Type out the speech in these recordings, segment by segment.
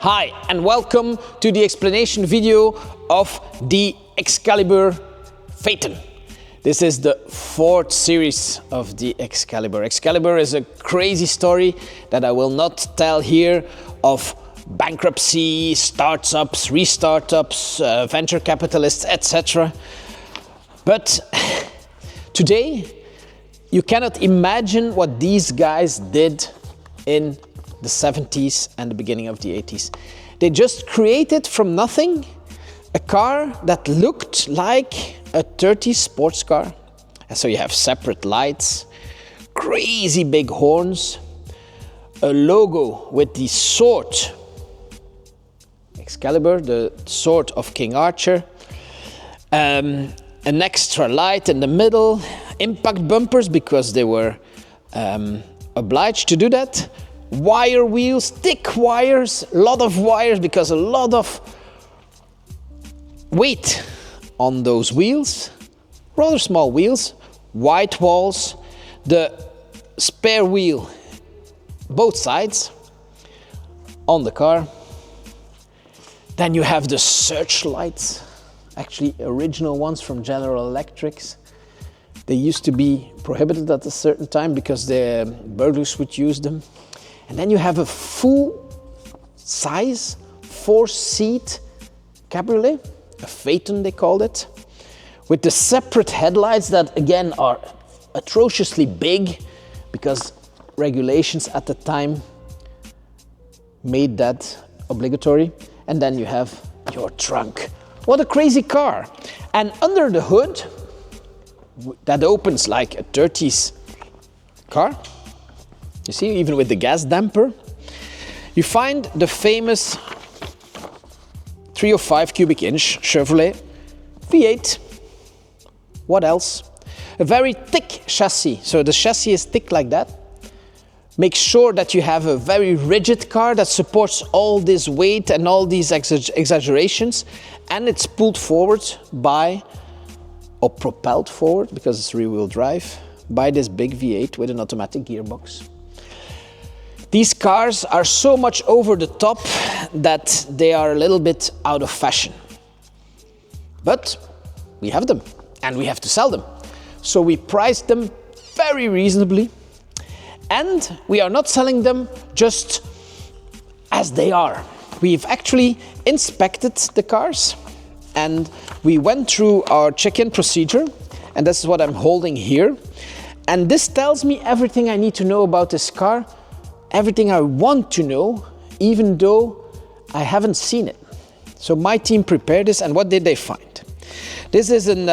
Hi and welcome to the explanation video of the Excalibur Phaeton. This is the fourth series of the Excalibur. Excalibur is a crazy story that I will not tell here of bankruptcy, startups, restartups, venture capitalists, etc. But today you cannot imagine what these guys did in the 70s and the beginning of the 80s. They just created from nothing a car that looked like a 30s sports car. And so you have separate lights, crazy big horns, a logo with the sword, Excalibur, the sword of King Arthur, an extra light in the middle, impact bumpers because they were obliged to do that, wire wheels, thick wires, a lot of wires because a lot of weight on those wheels, rather small wheels, white walls, the spare wheel, both sides on the car. Then you have the searchlights, actually original ones from General Electrics. They used to be prohibited at a certain time because the burglars would use them. And then you have a full-size, 4-seat cabriolet, a Phaeton they called it, with the separate headlights that again are atrociously big because regulations at the time made that obligatory. And then you have your trunk. What a crazy car. And under the hood, that opens like a 30s car, you see, even with the gas damper, you find the famous 305 cubic inch Chevrolet V8. What else? A very thick chassis. So the chassis is thick like that. Make sure that you have a very rigid car that supports all this weight and all these exaggerations. And it's pulled forward by, or propelled forward, because it's rear-wheel drive, by this big V8 with an automatic gearbox. These cars are so much over the top that they are a little bit out of fashion. But we have them and we have to sell them. So we priced them very reasonably. And we are not selling them just as they are. We've actually inspected the cars and we went through our check-in procedure, and this is what I'm holding here. And this tells me everything I need to know about this car, everything I want to know, even though I haven't seen it. So my team prepared this, and what did they find? This is an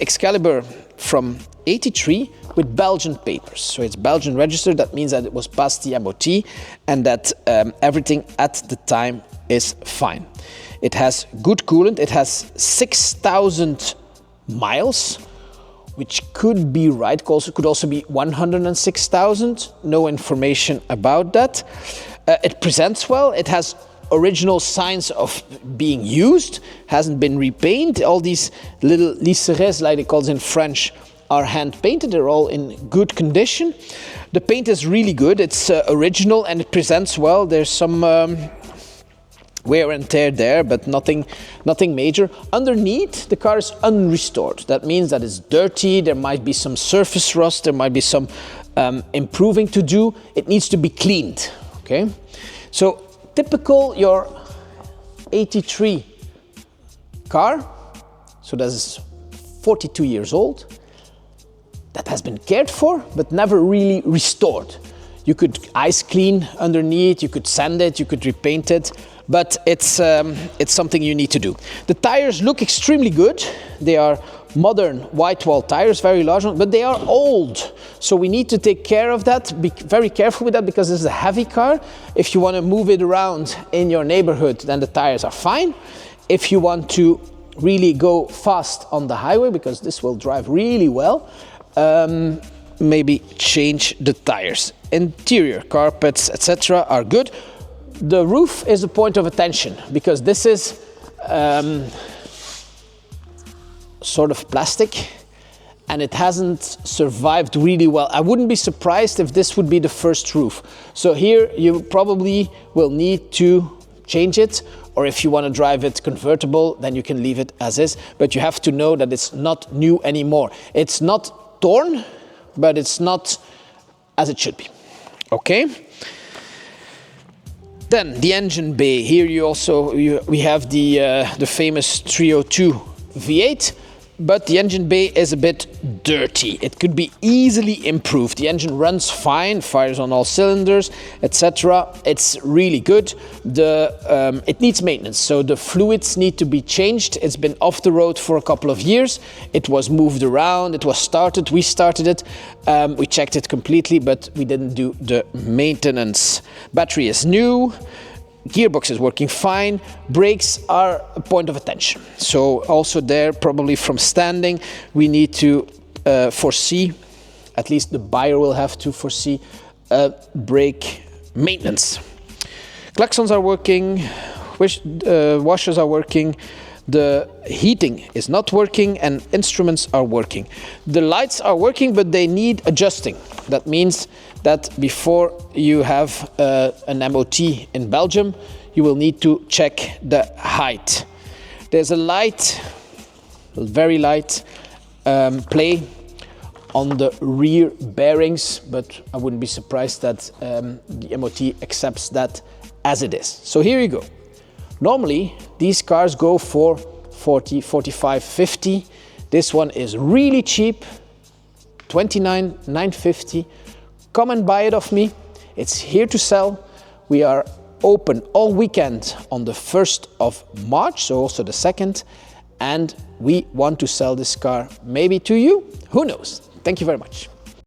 Excalibur from '83 with Belgian papers. So it's Belgian registered. That means that it was past the MOT and that everything at the time is fine. It has good coolant. It has 6,000 miles, which could be right. Could also be 106,000. No information about that. It presents well. It has original signs of being used. Hasn't been repainted. All these little lisserets, like they call it in French, are hand painted. They're all in good condition. The paint is really good. It's original and it presents well. There's some wear and tear there, but nothing major. Underneath, the car is unrestored. That means that it's dirty. There might be some surface rust. There might be some improving to do. It needs to be cleaned. Okay, so typical your '83 car. So that is 42 years old. That has been cared for, but never really restored. You could ice clean underneath, you could sand it, you could repaint it, but it's something you need to do. The tires look extremely good. They are modern white wall tires, very large ones, but they are old. So we need to take care of that, be very careful with that, because this is a heavy car. If you want to move it around in your neighborhood, then the tires are fine. If you want to really go fast on the highway, because this will drive really well, maybe change the tires. Interior carpets, etc. are good. The roof is a point of attention because this is sort of plastic and it hasn't survived really well. I wouldn't be surprised if this would be the first roof. So here you probably will need to change it, or if you want to drive it convertible, then you can leave it as is. But you have to know that it's not new anymore. It's not torn, but it's not as it should be. Okay? Then the engine bay. Here we have the famous 302 V8. But the engine bay is a bit dirty. It could be easily improved. The engine runs fine, fires on all cylinders, etc. It's really good. It needs maintenance, so the fluids need to be changed. It's been off the road for a couple of years. It was moved around, it was started, we started it. We checked it completely, but we didn't do the maintenance. Battery is new. Gearbox is working fine. Brakes are a point of attention. So also there, probably from standing, we need to foresee, at least the buyer will have to foresee, brake maintenance. Klaxons are working, washers are working, the heating is not working, and instruments are working. The lights are working, but they need adjusting. That means that before you have an MOT in Belgium, you will need to check the height. There's a light, very light play on the rear bearings, but I wouldn't be surprised that the MOT accepts that as it is. So here you go. Normally, these cars go for 40, 45, 50. This one is really cheap, 29,950. Come and buy it off me. It's here to sell. We are open all weekend on the 1st of March, so also the 2nd. And we want to sell this car maybe to you. Who knows? Thank you very much.